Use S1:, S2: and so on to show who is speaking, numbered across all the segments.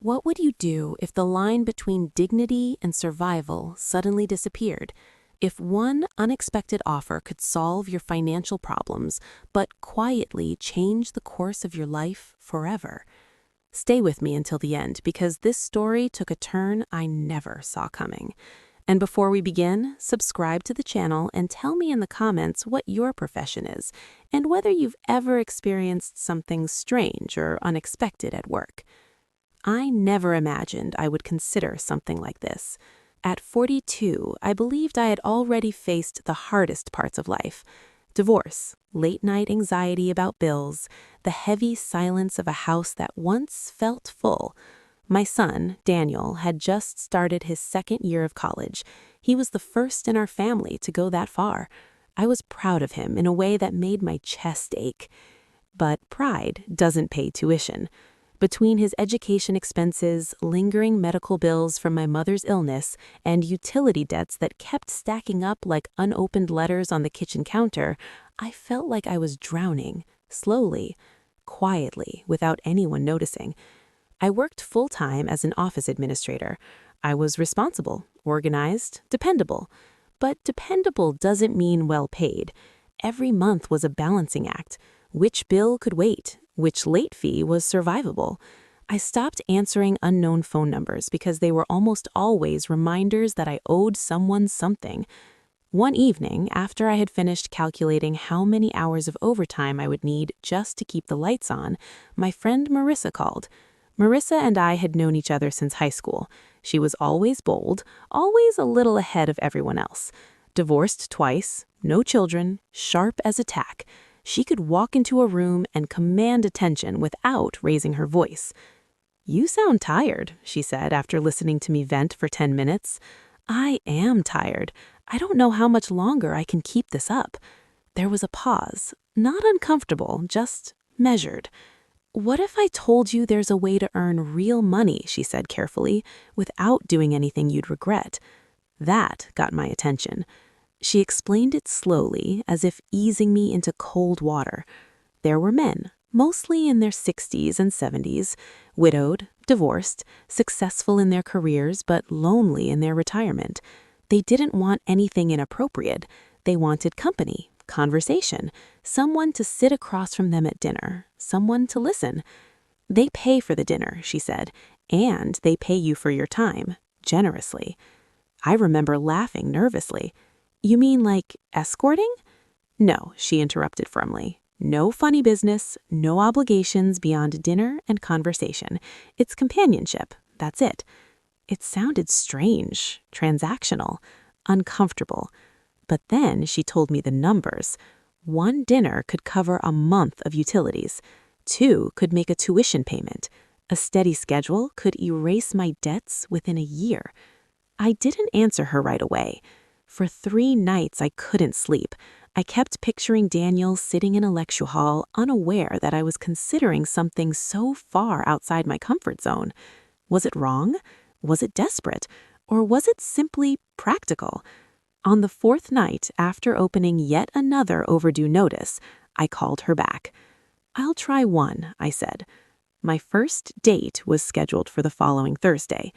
S1: What would you do if the line between dignity and survival suddenly disappeared? If one unexpected offer could solve your financial problems, but quietly change the course of your life forever? Stay with me until the end, because this story took a turn I never saw coming. And before we begin, subscribe to the channel and tell me in the comments what your profession is, and whether you've ever experienced something strange or unexpected at work. I never imagined I would consider something like this. At 42, I believed I had already faced the hardest parts of life: divorce, late-night anxiety about bills, the heavy silence of a house that once felt full. My son, Daniel, had just started his second year of college. He was the first in our family to go that far. I was proud of him in a way that made my chest ache. But pride doesn't pay tuition. Between his education expenses, lingering medical bills from my mother's illness, and utility debts that kept stacking up like unopened letters on the kitchen counter, I felt like I was drowning, slowly, quietly, without anyone noticing. I worked full-time as an office administrator. I was responsible, organized, dependable. But dependable doesn't mean well paid. Every month was a balancing act. Which bill could wait? Which late fee was survivable? I stopped answering unknown phone numbers because they were almost always reminders that I owed someone something. One evening, after I had finished calculating how many hours of overtime I would need just to keep the lights on, my friend Marissa called. Marissa and I had known each other since high school. She was always bold, always a little ahead of everyone else. Divorced twice, no children, sharp as a tack. She could walk into a room and command attention without raising her voice. "You sound tired," she said after listening to me vent for 10 minutes. "I am tired. I don't know how much longer I can keep this up." There was a pause, not uncomfortable, just measured. "What if I told you there's a way to earn real money," she said carefully, "without doing anything you'd regret?" That got my attention. She explained it slowly, as if easing me into cold water. There were men, mostly in their 60s and 70s, widowed, divorced, successful in their careers but lonely in their retirement. They didn't want anything inappropriate. They wanted company, conversation, someone to sit across from them at dinner, someone to listen. "They pay for the dinner," she said, "and they pay you for your time, generously." I remember laughing nervously. "You mean like escorting?" "No," she interrupted firmly. "No funny business, no obligations beyond dinner and conversation. It's companionship, that's it." It sounded strange, transactional, uncomfortable. But then she told me the numbers. 1 dinner could cover a month of utilities. 2 could make a tuition payment. A steady schedule could erase my debts within a year. I didn't answer her right away. For 3 nights I couldn't sleep. I kept picturing Daniel sitting in a lecture hall, unaware that I was considering something so far outside my comfort zone. Was it wrong? Was it desperate? Or was it simply practical? On the 4th night, after opening yet another overdue notice, I called her back. "I'll try one," I said. My first date was scheduled for the following Thursday.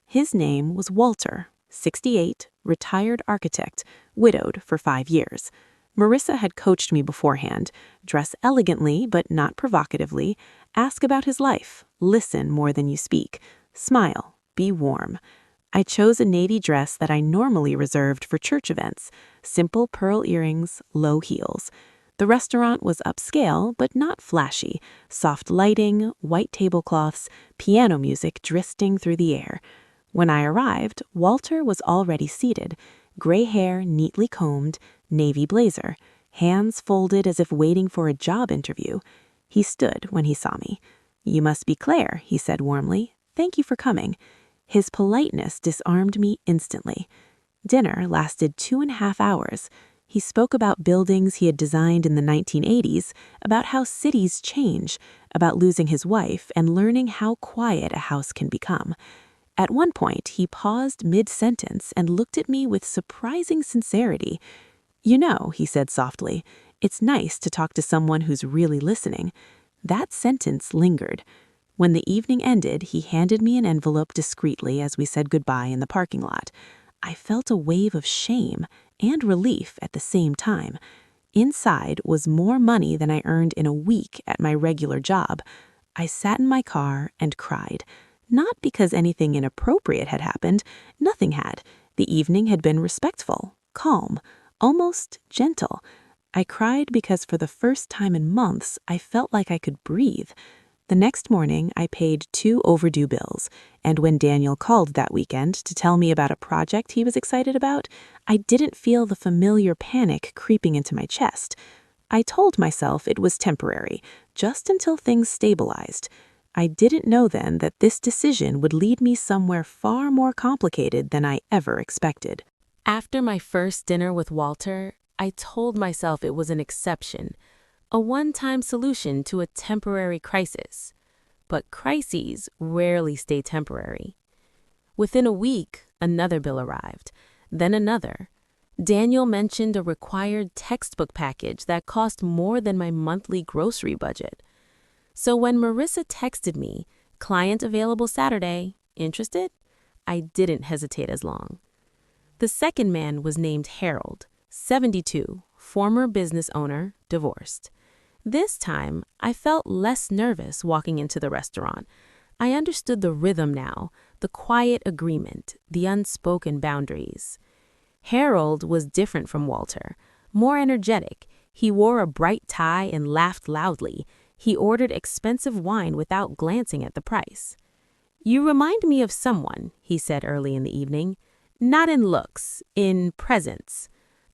S1: His name was Walter, 68, retired architect, widowed for 5 years. Marissa had coached me beforehand: dress elegantly but not provocatively, ask about his life, listen more than you speak, smile, be warm. I chose a navy dress that I normally reserved for church events: simple pearl earrings, low heels. The restaurant was upscale but not flashy: soft lighting, white tablecloths, piano music drifting through the air. When I arrived, Walter was already seated, gray hair neatly combed, navy blazer, hands folded as if waiting for a job interview. He stood when he saw me. "You must be Claire," he said warmly. "Thank you for coming." His politeness disarmed me instantly. Dinner lasted 2.5 hours. He spoke about buildings he had designed in the 1980s, about how cities change, about losing his wife and learning how quiet a house can become. At one point, he paused mid-sentence and looked at me with surprising sincerity. "You know," he said softly, "it's nice to talk to someone who's really listening." That sentence lingered. When the evening ended, he handed me an envelope discreetly as we said goodbye in the parking lot. I felt a wave of shame and relief at the same time. Inside was more money than I earned in a week at my regular job. I sat in my car and cried. Not because anything inappropriate had happened. Nothing had. The evening had been respectful, calm, almost gentle. I cried because for the first time in months, I felt like I could breathe. The next morning, I paid 2 overdue bills, and when Daniel called that weekend to tell me about a project he was excited about, I didn't feel the familiar panic creeping into my chest. I told myself it was temporary, just until things stabilized. I didn't know then that this decision would lead me somewhere far more complicated than I ever expected. After my first dinner with Walter, I told myself it was an exception, a one-time solution to a temporary crisis. But crises rarely stay temporary. Within a week, another bill arrived, then another. Daniel mentioned a required textbook package that cost more than my monthly grocery budget. So when Marissa texted me, "Client available Saturday, interested?" I didn't hesitate as long. The second man was named Harold, 72, former business owner, divorced. This time, I felt less nervous walking into the restaurant. I understood the rhythm now, the quiet agreement, the unspoken boundaries. Harold was different from Walter, more energetic. He wore a bright tie and laughed loudly. He ordered expensive wine without glancing at the price. "You remind me of someone," he said early in the evening. "Not in looks, in presence."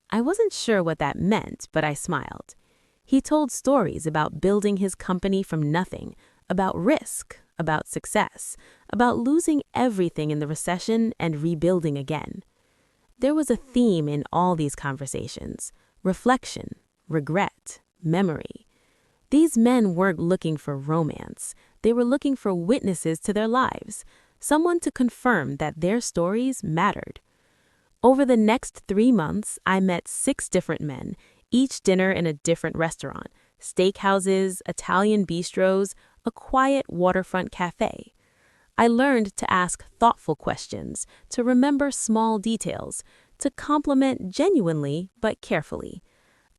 S1: I wasn't sure what that meant, but I smiled. He told stories about building his company from nothing, about risk, about success, about losing everything in the recession and rebuilding again. There was a theme in all these conversations: reflection, regret, memory. These men weren't looking for romance. They were looking for witnesses to their lives, someone to confirm that their stories mattered. Over the next 3 months, I met 6 different men, each dinner in a different restaurant: steakhouses, Italian bistros, a quiet waterfront cafe. I learned to ask thoughtful questions, to remember small details, to compliment genuinely but carefully.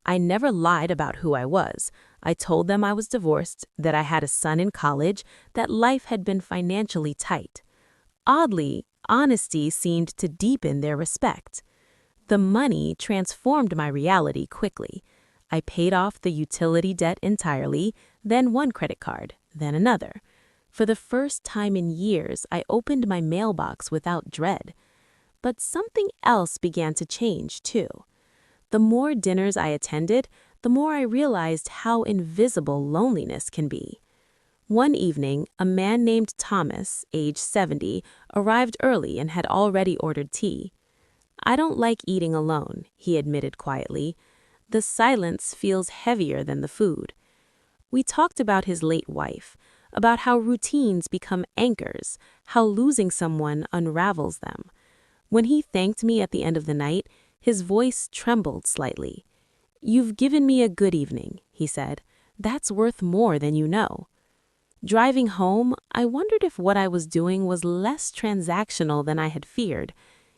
S1: I never lied about who I was. I told them I was divorced, that I had a son in college, that life had been financially tight. Oddly, honesty seemed to deepen their respect. The money transformed my reality quickly. I paid off the utility debt entirely, then one credit card, then another. For the first time in years, I opened my mailbox without dread. But something else began to change, too. The more dinners I attended, the more I realized how invisible loneliness can be. One evening, a man named Thomas, age 70, arrived early and had already ordered tea. "I don't like eating alone," he admitted quietly. "The silence feels heavier than the food." We talked about his late wife, about how routines become anchors, how losing someone unravels them. When he thanked me at the end of the night, his voice trembled slightly. "You've given me a good evening," he said. "That's worth more than you know." Driving home, I wondered if what I was doing was less transactional than I had feared.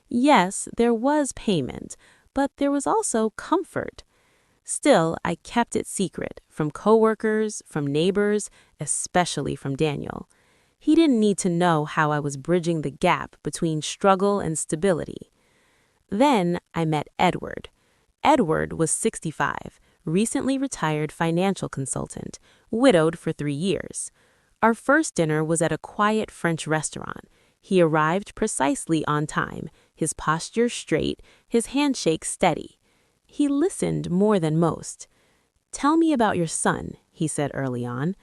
S1: Yes, there was payment, but there was also comfort. Still, I kept it secret, from coworkers, from neighbors, especially from Daniel. He didn't need to know how I was bridging the gap between struggle and stability. Then I met Edward. Edward was 65, recently retired financial consultant, widowed for 3 years. Our first dinner was at a quiet French restaurant. He arrived precisely on time, his posture straight, his handshake steady. He listened more than most. "Tell me about your son," he said early on.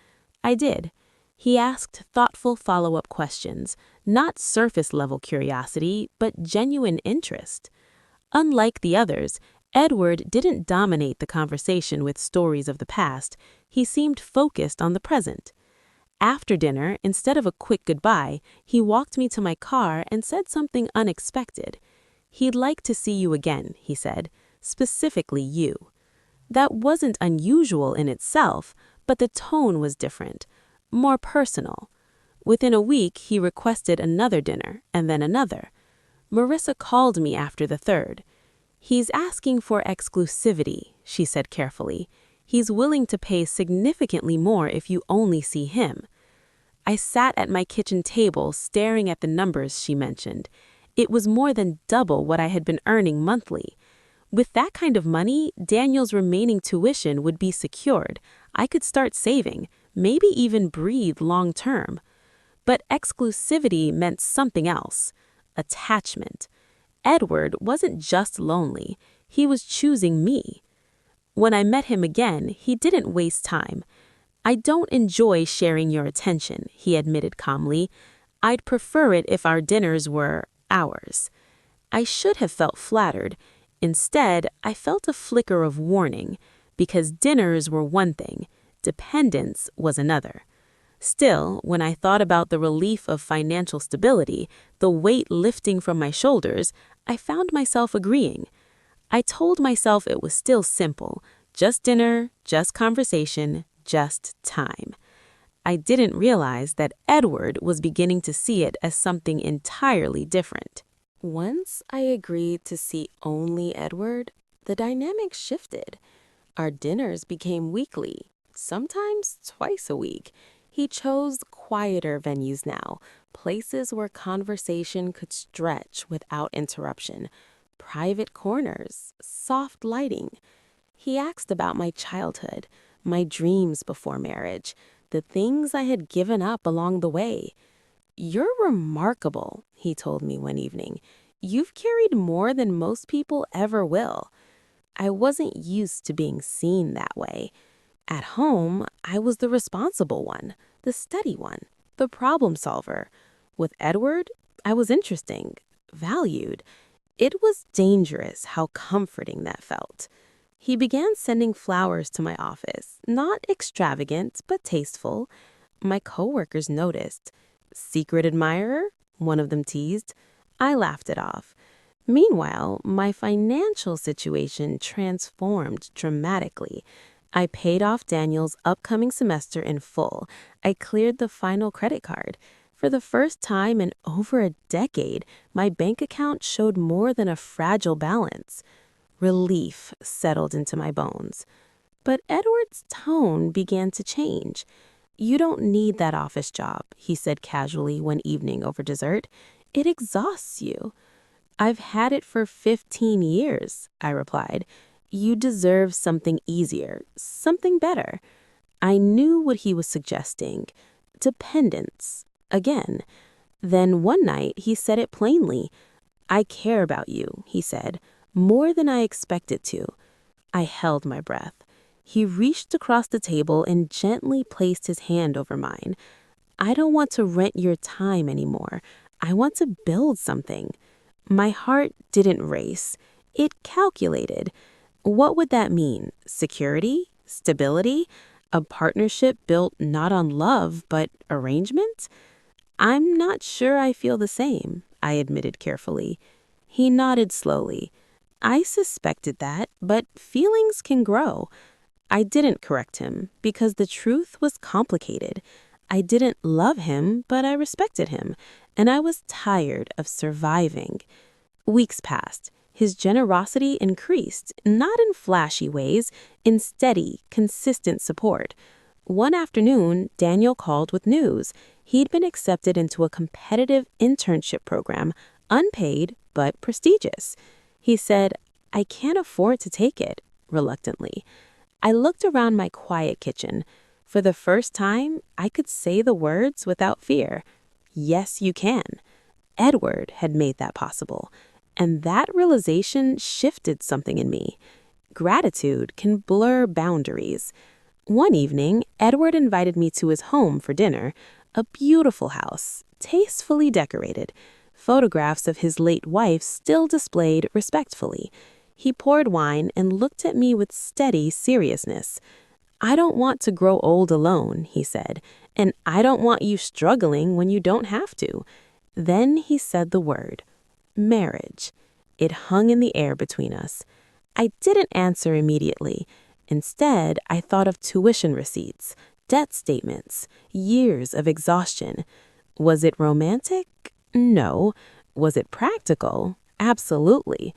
S1: I did. He asked thoughtful follow-up questions, not surface-level curiosity, but genuine interest. Unlike the others, Edward didn't dominate the conversation with stories of the past. He seemed focused on the present. After dinner, instead of a quick goodbye, he walked me to my car and said something unexpected. "He'd like to see you again," he said, "specifically you." That wasn't unusual in itself, but the tone was different, more personal. Within a week, he requested another dinner, and then another. Marissa called me after the third. "He's asking for exclusivity," she said carefully. "He's willing to pay significantly more if you only see him." I sat at my kitchen table staring at the numbers she mentioned. It was more than double what I had been earning monthly. With that kind of money, Daniel's remaining tuition would be secured. I could start saving, maybe even breathe long term. But exclusivity meant something else: attachment. Edward wasn't just lonely, he was choosing me. When I met him again, he didn't waste time. "I don't enjoy sharing your attention," he admitted calmly. "I'd prefer it if our dinners were ours." I should have felt flattered. Instead, I felt a flicker of warning, because dinners were one thing, dependence was another. Still, when I thought about the relief of financial stability, the weight lifting from my shoulders, I found myself agreeing. I told myself it was still simple: just dinner, just conversation, just time. I didn't realize that Edward was beginning to see it as something entirely different. Once I agreed to see only Edward, the dynamic shifted. Our dinners became weekly, sometimes twice a week. He chose quieter venues now, places where conversation could stretch without interruption, private corners, soft lighting. He asked about my childhood, my dreams before marriage, the things I had given up along the way. "You're remarkable," he told me one evening. "You've carried more than most people ever will." I wasn't used to being seen that way. At home, I was the responsible one, the steady one, the problem solver. With Edward, I was interesting, valued. It was dangerous how comforting that felt. He began sending flowers to my office, not extravagant, but tasteful. My coworkers noticed. "Secret admirer?" one of them teased. I laughed it off. Meanwhile, my financial situation transformed dramatically. I paid off Daniel's upcoming semester in full. I cleared the final credit card. For the first time in over a decade, my bank account showed more than a fragile balance. Relief settled into my bones. But Edward's tone began to change. "You don't need that office job," he said casually one evening over dessert. "It exhausts you." "I've had it for 15 years, I replied. "You deserve something easier, something better." I knew what he was suggesting. Dependence. Again. Then one night he said it plainly. "I care about you," he said, "more than I expected to." I held my breath. He reached across the table and gently placed his hand over mine. "I don't want to rent your time anymore. I want to build something." My heart didn't race. It calculated. What would that mean? Security? Stability? A partnership built not on love, but arrangement? "I'm not sure I feel the same," I admitted carefully. He nodded slowly. "I suspected that, but feelings can grow." I didn't correct him, because the truth was complicated. I didn't love him, but I respected him, and I was tired of surviving. Weeks passed. His generosity increased, not in flashy ways, in steady, consistent support. One afternoon, Daniel called with news. He'd been accepted into a competitive internship program, unpaid but prestigious. He said, "I can't afford to take it," reluctantly. I looked around my quiet kitchen. For the first time, I could say the words without fear. Yes, you can. Edward had made that possible. And that realization shifted something in me. Gratitude can blur boundaries. One evening, Edward invited me to his home for dinner, a beautiful house, tastefully decorated. Photographs of his late wife still displayed respectfully. He poured wine and looked at me with steady seriousness. "I don't want to grow old alone," he said, "and I don't want you struggling when you don't have to." Then he said the word. Marriage. It hung in the air between us. I didn't answer immediately. Instead, I thought of tuition receipts, debt statements, years of exhaustion. Was it romantic? No. Was it practical? Absolutely.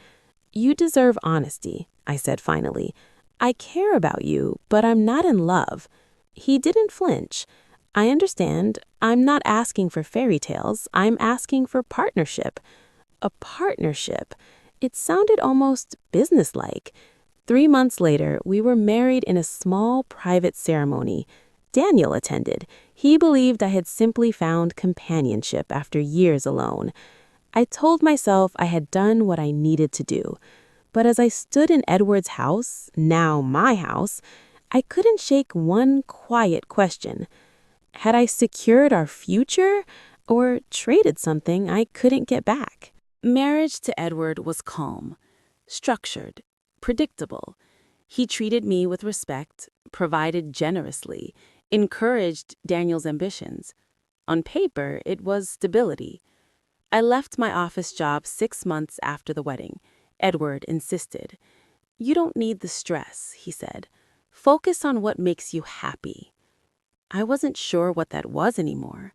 S1: You deserve honesty, I said finally. I care about you, but I'm not in love. He didn't flinch. I understand. I'm not asking for fairy tales. I'm asking for partnership. A partnership. It sounded almost businesslike. 3 months later, we were married in a small private ceremony. Daniel attended. He believed I had simply found companionship after years alone. I told myself I had done what I needed to do. But as I stood in Edward's house, now my house, I couldn't shake one quiet question. Had I secured our future or traded something I couldn't get back? Marriage to Edward was calm, structured, predictable. He treated me with respect, provided generously, encouraged Daniel's ambitions. On paper, it was stability. I left my office job 6 months after the wedding. Edward insisted. You don't need the stress, he said. Focus on what makes you happy. I wasn't sure what that was anymore.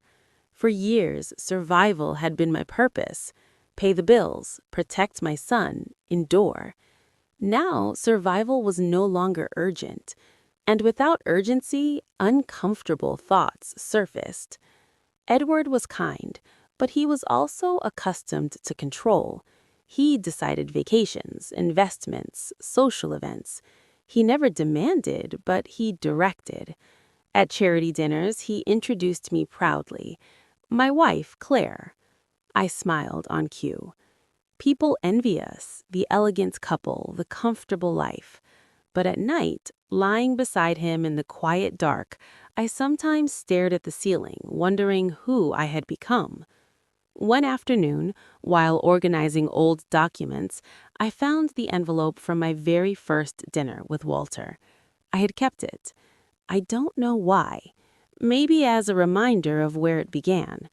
S1: For years, survival had been my purpose. Pay the bills, protect my son, endure. Now, survival was no longer urgent. And without urgency, uncomfortable thoughts surfaced. Edward was kind, but he was also accustomed to control. He decided vacations, investments, social events. He never demanded, but he directed. At charity dinners, he introduced me proudly. My wife, Claire. I smiled on cue. People envy us, the elegant couple, the comfortable life. But at night, lying beside him in the quiet dark, I sometimes stared at the ceiling, wondering who I had become. One afternoon, while organizing old documents, I found the envelope from my very first dinner with Walter. I had kept it. I don't know why. Maybe as a reminder of where it began,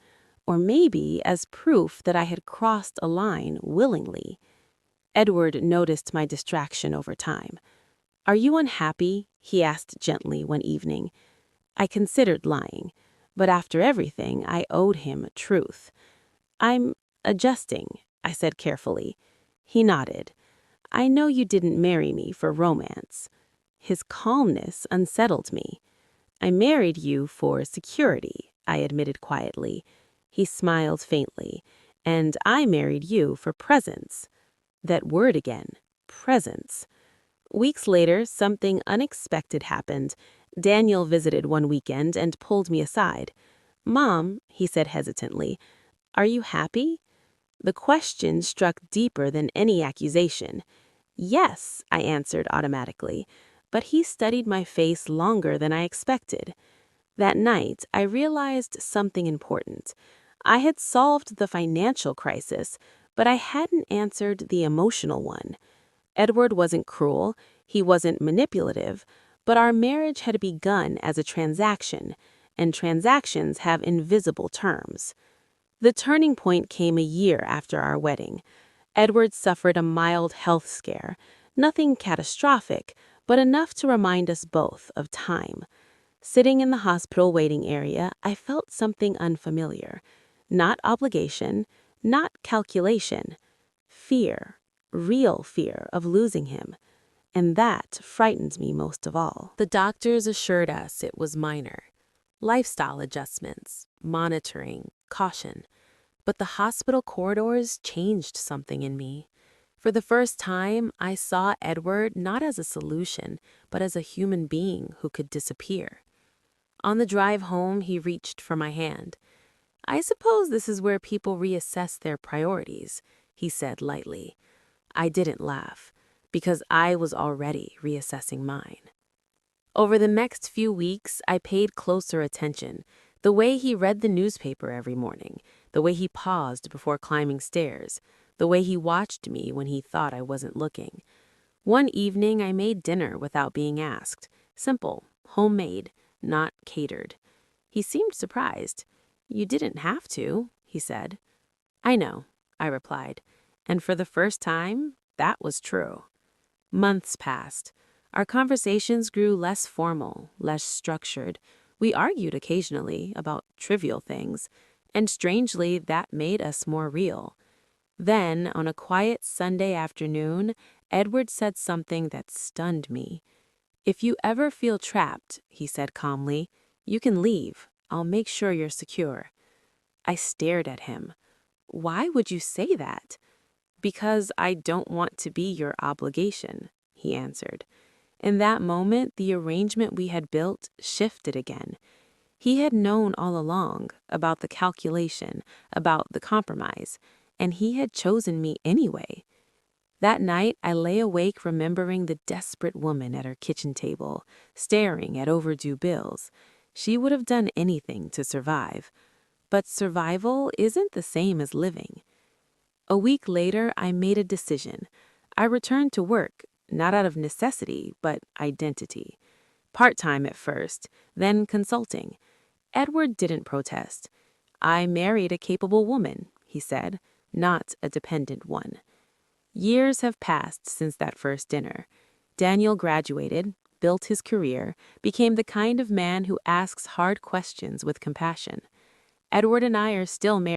S1: or maybe as proof that I had crossed a line willingly. Edward noticed my distraction over time. Are you unhappy? He asked gently one evening. I considered lying, but after everything, I owed him truth. I'm adjusting, I said carefully. He nodded. I know you didn't marry me for romance. His calmness unsettled me. I married you for security, I admitted quietly. He smiled faintly. And I married you for presence. That word again, presence. Weeks later, something unexpected happened. Daniel visited one weekend and pulled me aside. Mom, he said hesitantly, are you happy? The question struck deeper than any accusation. Yes, I answered automatically, but he studied my face longer than I expected. That night, I realized something important. I had solved the financial crisis, but I hadn't answered the emotional one. Edward wasn't cruel, he wasn't manipulative, but our marriage had begun as a transaction, and transactions have invisible terms. The turning point came a year after our wedding. Edward suffered a mild health scare, nothing catastrophic, but enough to remind us both of time. Sitting in the hospital waiting area, I felt something unfamiliar. Not obligation, not calculation. Fear, real fear of losing him. And that frightened me most of all. The doctors assured us it was minor. Lifestyle adjustments, monitoring, caution. But the hospital corridors changed something in me. For the first time, I saw Edward not as a solution, but as a human being who could disappear. On the drive home, he reached for my hand. I suppose this is where people reassess their priorities, he said lightly. I didn't laugh, because I was already reassessing mine. Over the next few weeks, I paid closer attention. The way he read the newspaper every morning, the way he paused before climbing stairs, the way he watched me when he thought I wasn't looking. One evening, I made dinner without being asked. Simple, homemade, not catered. He seemed surprised. You didn't have to, he said. I know, I replied. And for the first time, that was true. Months passed. Our conversations grew less formal, less structured. We argued occasionally about trivial things. And strangely, that made us more real. Then, on a quiet Sunday afternoon, Edward said something that stunned me. "If you ever feel trapped," he said calmly, "you can leave. I'll make sure you're secure." I stared at him. "Why would you say that?" "Because I don't want to be your obligation," he answered. In that moment, the arrangement we had built shifted again. He had known all along about the calculation, about the compromise, and he had chosen me anyway. That night, I lay awake remembering the desperate woman at her kitchen table, staring at overdue bills. She would have done anything to survive. But survival isn't the same as living. A week later, I made a decision. I returned to work, not out of necessity, but identity. Part-time at first, then consulting. Edward didn't protest. "I married a capable woman," he said, "not a dependent one." Years have passed since that first dinner. Daniel graduated, built his career, became the kind of man who asks hard questions with compassion. Edward and I are still married.